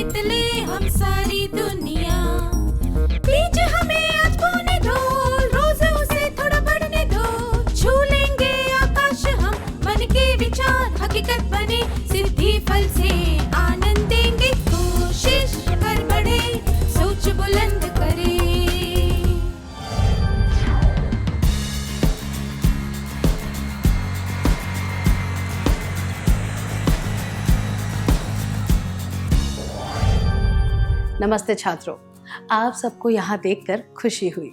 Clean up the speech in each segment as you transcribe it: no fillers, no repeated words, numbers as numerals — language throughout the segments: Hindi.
जीत ले हम सारी दुनिया। बीच हमें आज बोने दो, रोज उसे थोड़ा बढ़ने दो। छू लेंगे आकाश हम, मन के विचार हकीकत बने। सिद्धि फल से आनंद देंगे, कोशिश कर बढ़े, सोच बुलंद करे। नमस्ते छात्रों, आप सबको यहाँ देखकर खुशी हुई।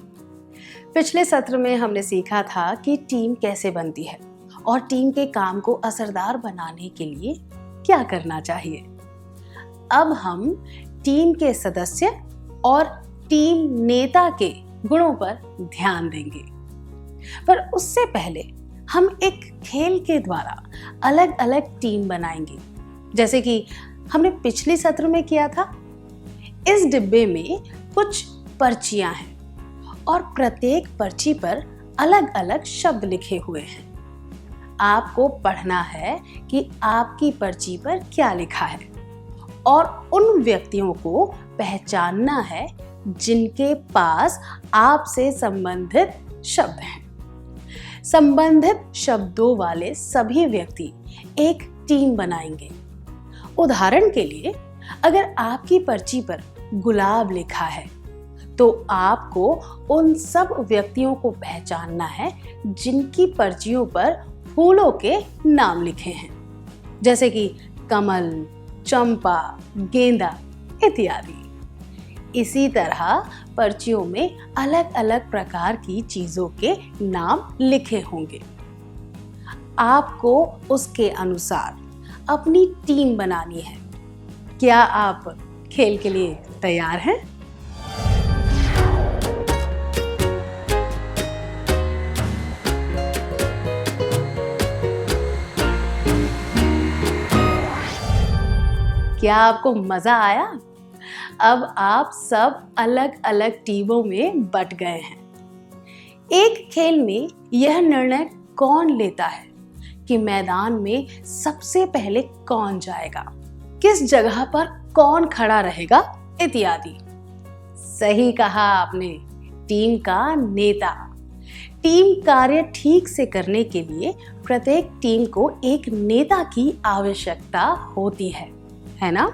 पिछले सत्र में हमने सीखा था कि टीम कैसे बनती है और टीम के काम को असरदार बनाने के लिए क्या करना चाहिए। अब हम टीम के सदस्य और टीम नेता के गुणों पर ध्यान देंगे। पर उससे पहले हम एक खेल के द्वारा अलग अलग टीम बनाएंगे, जैसे कि हमने पिछले सत्र में किया था। इस डिब्बे में कुछ पर्चियां हैं और प्रत्येक पर्ची पर अलग अलग शब्द लिखे हुए हैं। आपको पढ़ना है कि आपकी पर्ची पर क्या लिखा है और उन व्यक्तियों को पहचानना है जिनके पास आपसे संबंधित शब्द हैं। संबंधित शब्दों वाले सभी व्यक्ति एक टीम बनाएंगे। उदाहरण के लिए, अगर आपकी पर्ची पर गुलाब लिखा है तो आपको उन सब व्यक्तियों को पहचानना है जिनकी पर्चियों पर फूलों के नाम लिखे हैं, जैसे कि कमल, चंपा, गेंदा इत्यादि। इसी तरह पर्चियों में अलग अलग प्रकार की चीजों के नाम लिखे होंगे। आपको उसके अनुसार अपनी टीम बनानी है। क्या आप खेल के लिए तैयार हैं? क्या आपको मजा आया? अब आप सब अलग अलग टीमों में बट गए हैं। एक खेल में यह निर्णय कौन लेता है कि मैदान में सबसे पहले कौन जाएगा, किस जगह पर कौन खड़ा रहेगा इत्यादि। सही कहा आपने, टीम का नेता। टीम कार्य ठीक से करने के लिए प्रत्येक टीम को एक नेता की आवश्यकता होती है ना?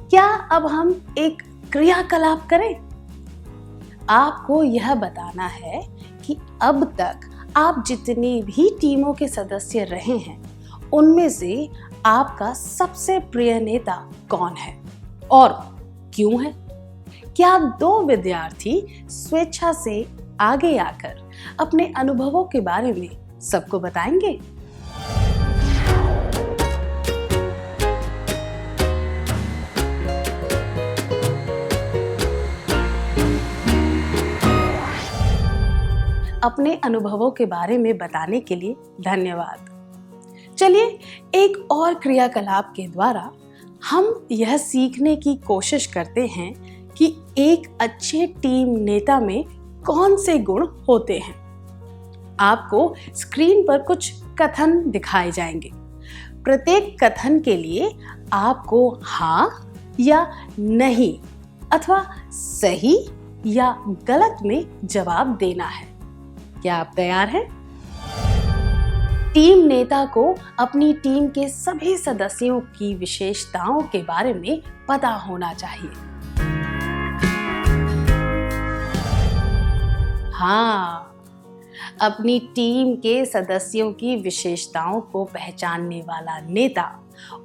क्या अब हम एक क्रियाकलाप करें? आपको यह बताना है कि अब तक आप जितनी भी टीमों के सदस्य रहे हैं, उनमें से आपका सबसे प्रिय नेता कौन है और क्यों है? क्या दो विद्यार्थी स्वेच्छा से आगे आकर अपने अनुभवों के बारे में सबको बताएंगे? अपने अनुभवों के बारे में बताने के लिए धन्यवाद। चलिए एक और क्रियाकलाप के द्वारा हम यह सीखने की कोशिश करते हैं कि एक अच्छे टीम नेता में कौन से गुण होते हैं। आपको स्क्रीन पर कुछ कथन दिखाए जाएंगे। प्रत्येक कथन के लिए आपको हाँ या नहीं अथवा सही या गलत में जवाब देना है। क्या आप तैयार हैं? टीम नेता को अपनी टीम के सभी सदस्यों की विशेषताओं के बारे में पता होना चाहिए। हाँ, अपनी टीम के सदस्यों की विशेषताओं को पहचानने वाला नेता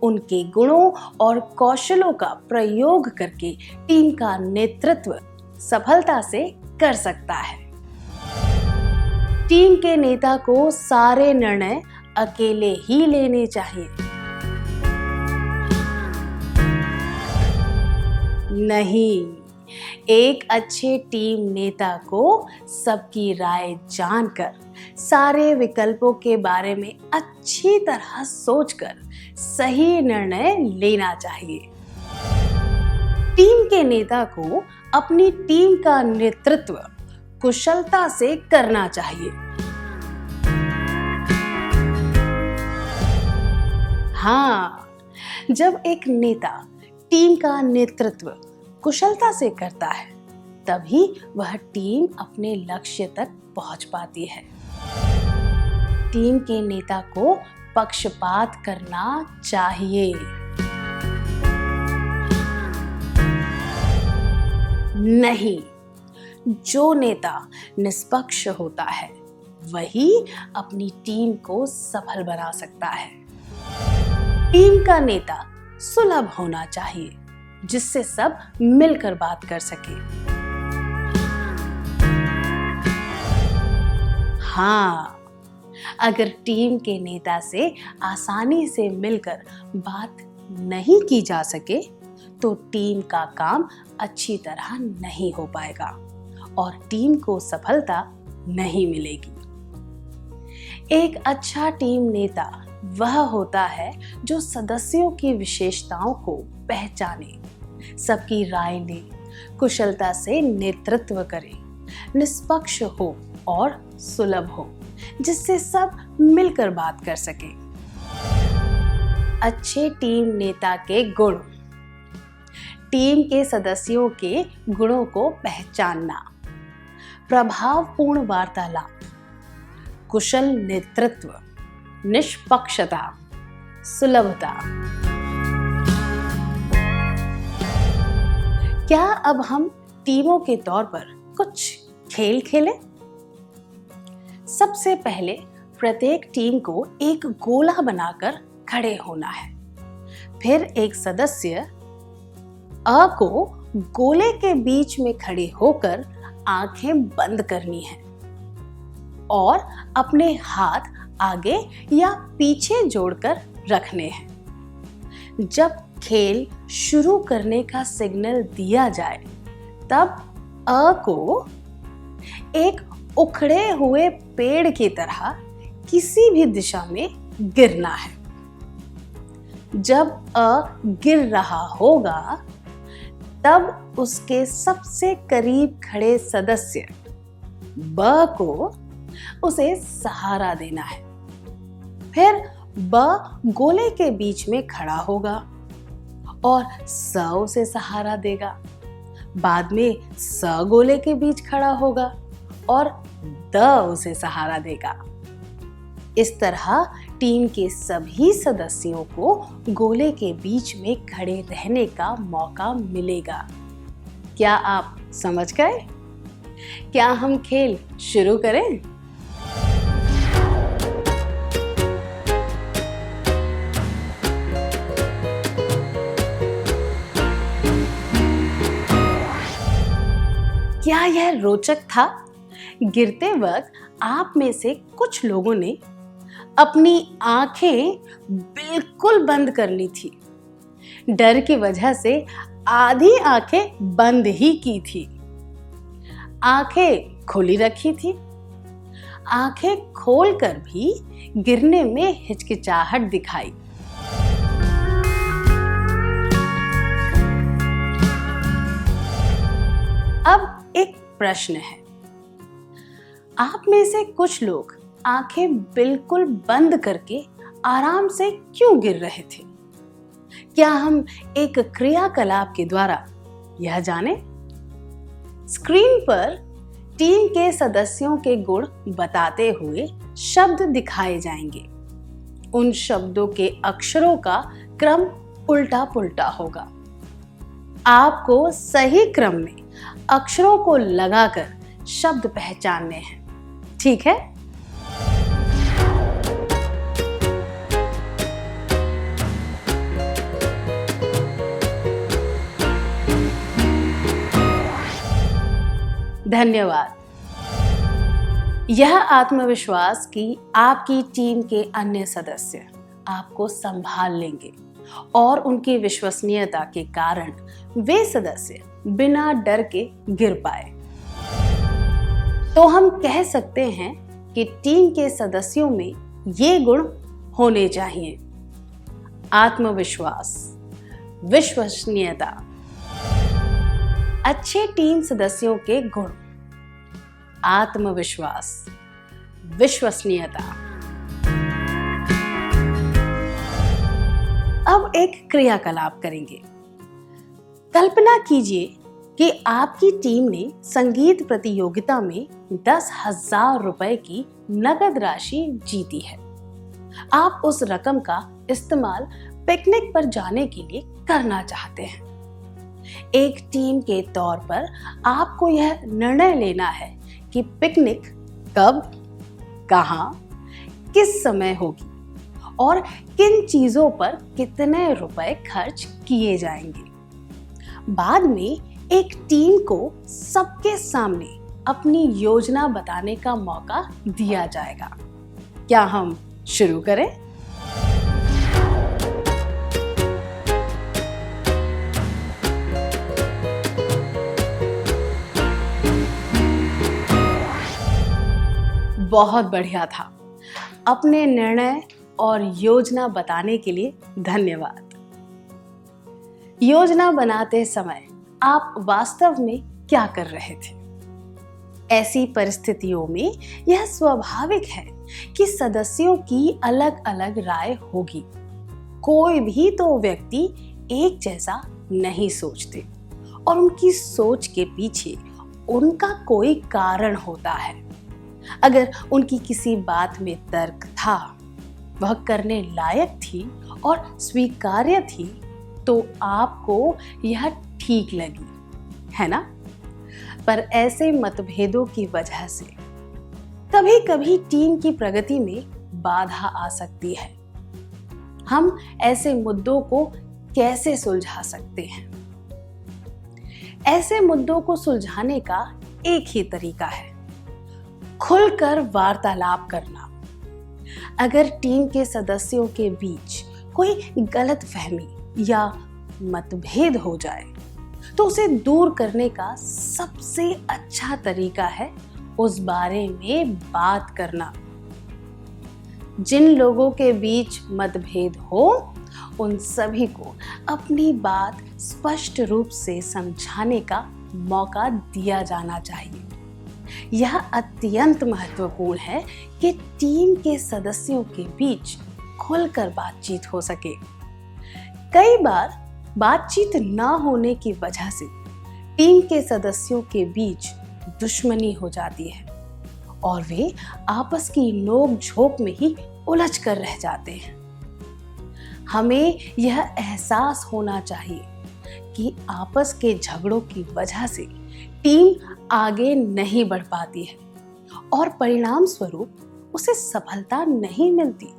उनके गुणों और कौशलों का प्रयोग करके टीम का नेतृत्व सफलता से कर सकता है। टीम के नेता को सारे निर्णय अकेले ही लेने चाहिए। नहीं, एक अच्छे टीम नेता को सबकी राय जानकर, सारे विकल्पों के बारे में अच्छी तरह सोचकर सही निर्णय लेना चाहिए। टीम के नेता को अपनी टीम का नेतृत्व कुशलता से करना चाहिए। हाँ, जब एक नेता टीम का नेतृत्व कुशलता से करता है, तभी वह टीम अपने लक्ष्य तक पहुंच पाती है। टीम के नेता को पक्षपात करना चाहिए। नहीं, जो नेता निष्पक्ष होता है वही अपनी टीम को सफल बना सकता है। टीम का नेता सुलभ होना चाहिए, जिससे सब मिलकर बात कर सके। हाँ, अगर टीम के नेता से आसानी से मिलकर बात नहीं की जा सके तो टीम का काम अच्छी तरह नहीं हो पाएगा और टीम को सफलता नहीं मिलेगी। एक अच्छा टीम नेता वह होता है जो सदस्यों की विशेषताओं को पहचाने, सबकी राय ले, कुशलता से नेतृत्व करे, निष्पक्ष हो और सुलभ हो, जिससे सब मिलकर बात कर सके। अच्छे टीम नेता के गुण। टीम के सदस्यों के गुणों को पहचानना, प्रभावपूर्ण वार्तालाप, कुशल नेतृत्व, निष्पक्षता, सुलभता। क्या अब हम टीमों के तौर पर कुछ खेल खेलें? सबसे पहले प्रत्येक टीम को एक गोला बनाकर खड़े होना है। फिर एक सदस्य अ को गोले के बीच में खड़े होकर आंखें बंद करनी है और अपने हाथ आगे या पीछे जोड़कर रखने हैं। जब खेल शुरू करने का सिग्नल दिया जाए तब अ को एक उखड़े हुए पेड़ की तरह किसी भी दिशा में गिरना है। जब अ गिर रहा होगा तब उसके सबसे करीब खड़े सदस्य ब को उसे सहारा देना है। फिर ब गोले के बीच में खड़ा होगा और स उसे सहारा देगा। बाद में स गोले के बीच खड़ा होगा और द उसे सहारा देगा। इस तरह टीम के सभी सदस्यों को गोले के बीच में खड़े रहने का मौका मिलेगा। क्या आप समझ गए? क्या हम खेल शुरू करें? क्या यह रोचक था? गिरते वक्त आप में से कुछ लोगों ने अपनी आंखें बिल्कुल बंद कर ली थी। डर की वजह से आधी आंखें बंद ही की थी। आंखें खुली रखी थी। आंखें खोलकर भी गिरने में हिचकिचाहट दिखाई। अब एक प्रश्न है, आप में से कुछ लोग आंखें बिल्कुल बंद करके आराम से क्यों गिर रहे थे? क्या हम एक क्रियाकलाप के द्वारा यह जानें? स्क्रीन पर टीम के सदस्यों के गुण बताते हुए शब्द दिखाए जाएंगे। उन शब्दों के अक्षरों का क्रम उल्टा पुल्टा होगा। आपको सही क्रम में अक्षरों को लगाकर शब्द पहचानने हैं, ठीक है? धन्यवाद। यह आत्मविश्वास कि आपकी टीम के अन्य सदस्य आपको संभाल लेंगे और उनकी विश्वसनीयता के कारण वे सदस्य बिना डर के गिर पाए। तो हम कह सकते हैं कि टीम के सदस्यों में ये गुण होने चाहिए: आत्मविश्वास, विश्वसनीयता। अच्छे टीम सदस्यों के गुण: आत्मविश्वास, विश्वसनीयता। अब एक क्रियाकलाप करेंगे। कल्पना कीजिए कि आपकी टीम ने संगीत प्रतियोगिता में 10,000 रुपए की नकद राशि जीती है। आप उस रकम का इस्तेमाल पिकनिक पर जाने के लिए करना चाहते हैं। एक टीम के तौर पर आपको यह निर्णय लेना है कि पिकनिक कब, कहां, किस समय होगी और किन चीजों पर कितने रुपए खर्च किए जाएंगे। बाद में एक टीम को सबके सामने अपनी योजना बताने का मौका दिया जाएगा। क्या हम शुरू करें? बहुत बढ़िया था। अपने निर्णय और योजना बताने के लिए धन्यवाद। योजना बनाते समय आप वास्तव में क्या कर रहे थे? ऐसी परिस्थितियों में यह स्वाभाविक है कि सदस्यों की अलग अलग राय होगी। कोई भी दो व्यक्ति एक जैसा नहीं सोचते और उनकी सोच के पीछे उनका कोई कारण होता है। अगर उनकी किसी बात में तर्क था, वह करने लायक थी और स्वीकार्य थी, तो आपको यह ठीक लगी, है ना? पर ऐसे मतभेदों की वजह से कभी कभी टीम की प्रगति में बाधा आ सकती है। हम ऐसे मुद्दों को कैसे सुलझा सकते हैं? ऐसे मुद्दों को सुलझाने का एक ही तरीका है, खुलकर वार्तालाप करना। अगर टीम के सदस्यों के बीच कोई गलतफहमी या मतभेद हो जाए तो उसे दूर करने का सबसे अच्छा तरीका है उस बारे में बात करना। जिन लोगों के बीच मतभेद हो, उन सभी को अपनी बात स्पष्ट रूप से समझाने का मौका दिया जाना चाहिए। यह अत्यंत महत्वपूर्ण है कि टीम के सदस्यों के बीच खुलकर बातचीत हो सके। कई बार बातचीत न होने की वजह से टीम के सदस्यों के बीच दुश्मनी हो जाती है और वे आपस की नोक झोंक में ही उलझ कर रह जाते हैं। हमें यह एहसास होना चाहिए कि आपस के झगड़ों की वजह से टीम आगे नहीं बढ़ पाती है और परिणाम स्वरूप उसे सफलता नहीं मिलती।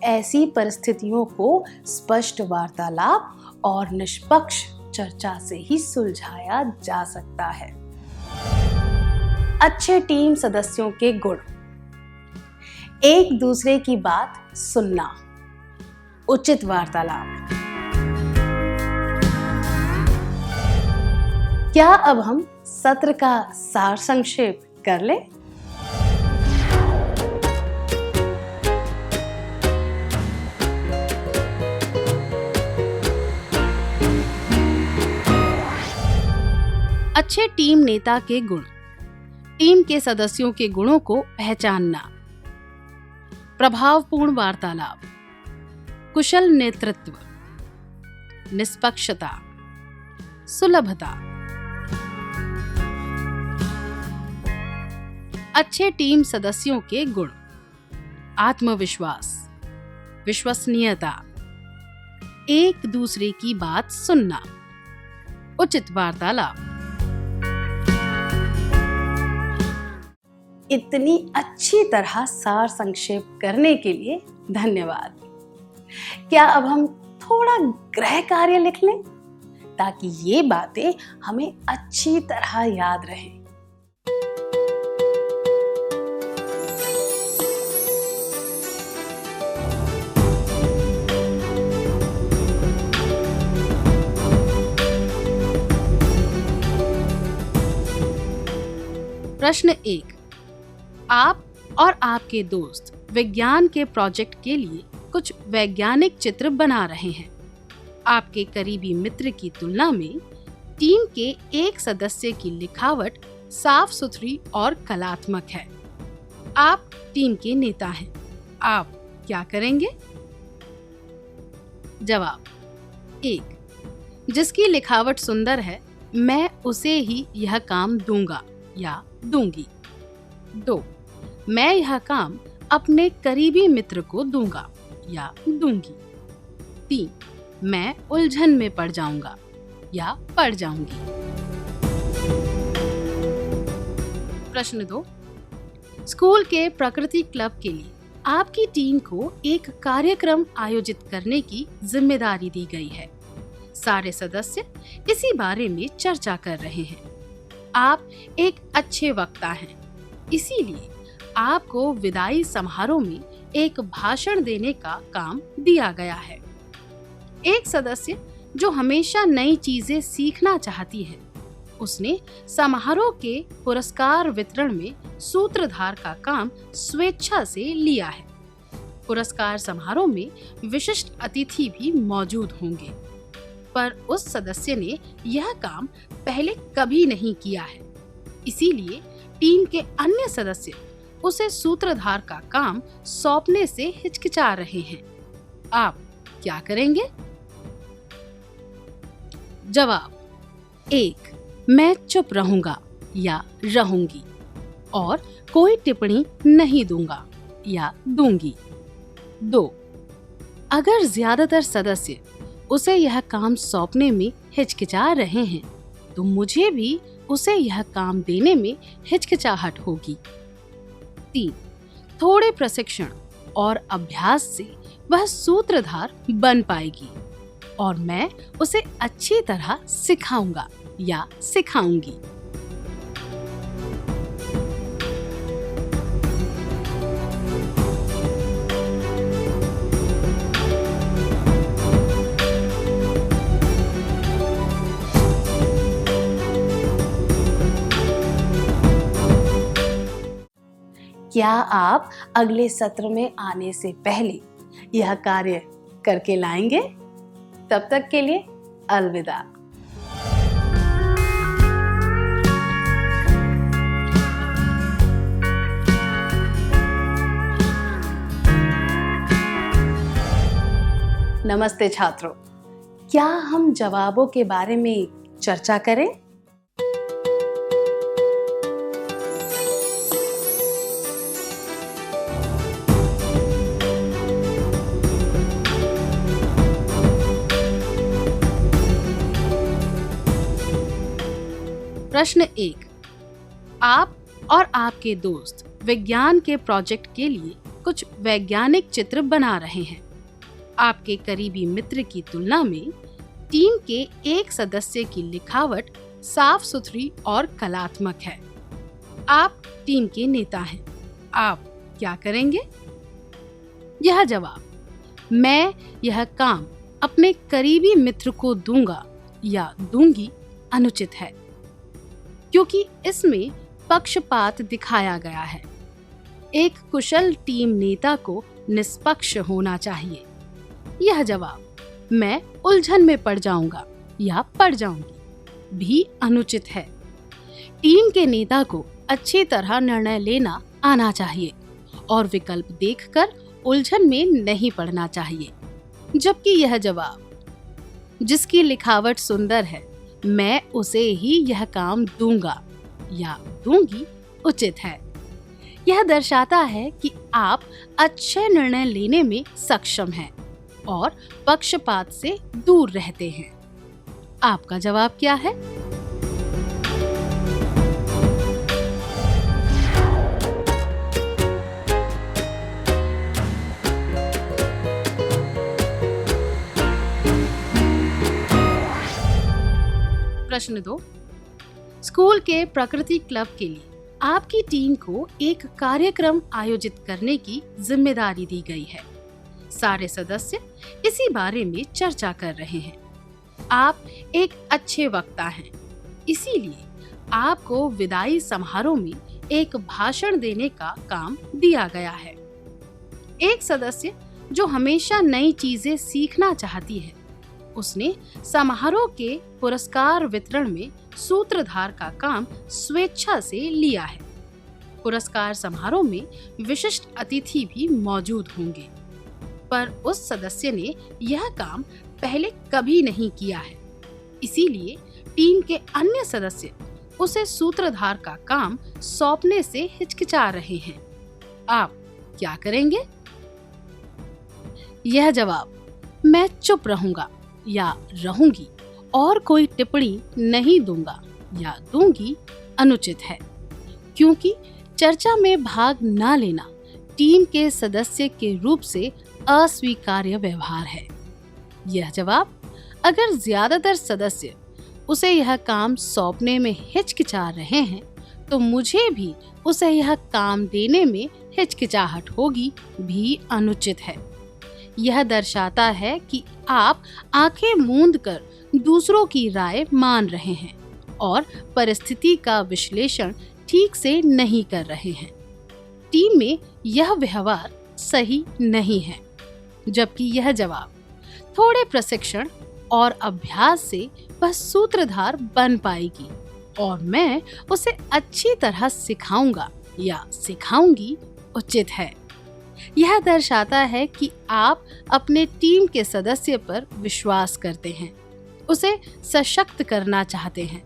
ऐसी परिस्थितियों को स्पष्ट वार्तालाप और निष्पक्ष चर्चा से ही सुलझाया जा सकता है। अच्छे टीम सदस्यों के गुण: एक दूसरे की बात सुनना, उचित वार्तालाप। क्या अब हम सत्र का सार संक्षेप कर लें? अच्छे टीम नेता के गुण: टीम के सदस्यों के गुणों को पहचानना, प्रभावपूर्ण वार्तालाप, कुशल नेतृत्व, निष्पक्षता, सुलभता। अच्छे टीम सदस्यों के गुण: आत्मविश्वास, विश्वसनीयता, एक दूसरे की बात सुनना, उचित वार्तालाप। इतनी अच्छी तरह सार संक्षेप करने के लिए धन्यवाद। क्या अब हम थोड़ा गृह कार्य लिख लें ताकि ये बातें हमें अच्छी तरह याद रहें? प्रश्न 1। आप और आपके दोस्त विज्ञान के प्रोजेक्ट के लिए कुछ वैज्ञानिक चित्र बना रहे हैं। आपके करीबी मित्र की तुलना में टीम के एक सदस्य की लिखावट साफ सुथरी और कलात्मक है। आप टीम के नेता हैं। आप क्या करेंगे? जवाब: 1। जिसकी लिखावट सुंदर है, मैं उसे ही यह काम दूंगा या दूंगी। 2. मैं यह काम अपने करीबी मित्र को दूंगा या दूंगी। 3. मैं उलझन में पड़ जाऊंगा या पड़ जाऊंगी। प्रश्न 2. स्कूल के प्रकृति क्लब के लिए आपकी टीम को एक कार्यक्रम आयोजित करने की जिम्मेदारी दी गई है। सारे सदस्य इसी बारे में चर्चा कर रहे हैं। आप एक अच्छे वक्ता हैं, इसीलिए आपको विदाई समारोह में एक भाषण देने का काम दिया गया है। एक सदस्य जो हमेशा नई चीजें सीखना चाहती है, उसने समारोह के पुरस्कार वितरण में सूत्रधार का काम स्वेच्छा से लिया है। पुरस्कार समारोह में विशिष्ट अतिथि भी मौजूद होंगे, पर उस सदस्य ने यह काम पहले कभी नहीं किया है, इसीलिए टीम के अन्य सदस्य उसे सूत्रधार का काम सौंपने से हिचकिचा रहे हैं। आप क्या करेंगे? जवाब: 1. मैं चुप रहूंगा या रहूंगी और कोई टिप्पणी नहीं दूंगा या दूंगी। 2. अगर ज्यादातर सदस्य उसे यह काम सौंपने में हिचकिचा रहे हैं, तो मुझे भी उसे यह काम देने में हिचकिचाहट होगी। 3. थोड़े प्रशिक्षण और अभ्यास से वह सूत्रधार बन पाएगी और मैं उसे अच्छी तरह सिखाऊंगा या सिखाऊंगी। क्या आप अगले सत्र में आने से पहले यह कार्य करके लाएंगे? तब तक के लिए अलविदा। नमस्ते छात्रों, क्या हम जवाबों के बारे में चर्चा करें? प्रश्न 1. आप और आपके दोस्त विज्ञान के प्रोजेक्ट के लिए कुछ वैज्ञानिक चित्र बना रहे हैं। आपके करीबी मित्र की तुलना में टीम के एक सदस्य की लिखावट साफ सुथरी और कलात्मक है। आप टीम के नेता हैं। आप क्या करेंगे? यह जवाब: मैं यह काम अपने करीबी मित्र को दूंगा या दूंगी अनुचित है, क्योंकि इसमें पक्षपात दिखाया गया है। एक कुशल टीम नेता को निष्पक्ष होना चाहिए। यह जवाब: मैं उलझन में पड़ जाऊंगा या पड़ जाऊंगी भी अनुचित है। टीम के नेता को अच्छी तरह निर्णय लेना आना चाहिए और विकल्प देखकर उलझन में नहीं पड़ना चाहिए। जबकि यह जवाब: जिसकी लिखावट सुंदर है, मैं उसे ही यह काम दूंगा या दूंगी उचित है। यह दर्शाता है कि आप अच्छे निर्णय लेने में सक्षम हैं और पक्षपात से दूर रहते हैं। आपका जवाब क्या है? प्रश्न 2. स्कूल के प्रकृति क्लब के लिए आपकी टीम को एक कार्यक्रम आयोजित करने की जिम्मेदारी दी गई है। सारे सदस्य इसी बारे में चर्चा कर रहे हैं। आप एक अच्छे वक्ता हैं, इसीलिए आपको विदाई समारोह में एक भाषण देने का काम दिया गया है। एक सदस्य जो हमेशा नई चीजें सीखना चाहती है, उसने समारोह के पुरस्कार वितरण में सूत्रधार का काम स्वेच्छा से लिया है। पुरस्कार समारोह में विशिष्ट अतिथि भी मौजूद होंगे, पर उस सदस्य ने यह काम पहले कभी नहीं किया है, इसीलिए टीम के अन्य सदस्य उसे सूत्रधार का काम सौंपने से हिचकिचा रहे हैं। आप क्या करेंगे? यह जवाब मैं चुप रहूंगा या रहूंगी और कोई टिप्पणी नहीं दूंगा या दूंगी अनुचित है, क्योंकि चर्चा में भाग न लेना टीम के सदस्य के रूप से अस्वीकार्य व्यवहार है। यह जवाब अगर ज्यादातर सदस्य उसे यह काम सौंपने में हिचकिचा रहे हैं तो मुझे भी उसे यह काम देने में हिचकिचाहट होगी भी अनुचित है। यह दर्शाता है कि आप आंखें मूंद कर दूसरों की राय मान रहे हैं और परिस्थिति का विश्लेषण ठीक से नहीं कर रहे हैं। टीम में यह व्यवहार सही नहीं है, जबकि यह जवाब थोड़े प्रशिक्षण और अभ्यास से वह सूत्रधार बन पाएगी और मैं उसे अच्छी तरह सिखाऊंगा या सिखाऊंगी उचित है। यह दर्शाता है कि आप अपने टीम के सदस्य पर विश्वास करते हैं, उसे सशक्त करना चाहते हैं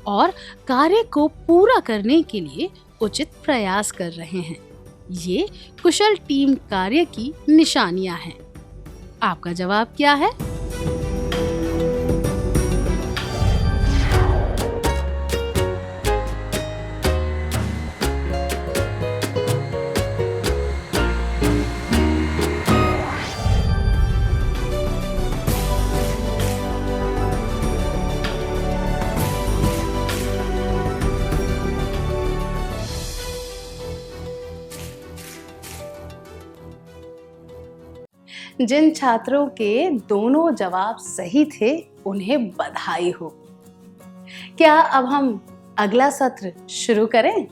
और कार्य को पूरा करने के लिए उचित प्रयास कर रहे हैं। ये कुशल टीम कार्य की निशानियां हैं। आपका जवाब क्या है? जिन छात्रों के दोनों जवाब सही थे उन्हें बधाई हो। क्या अब हम अगला सत्र शुरू करें?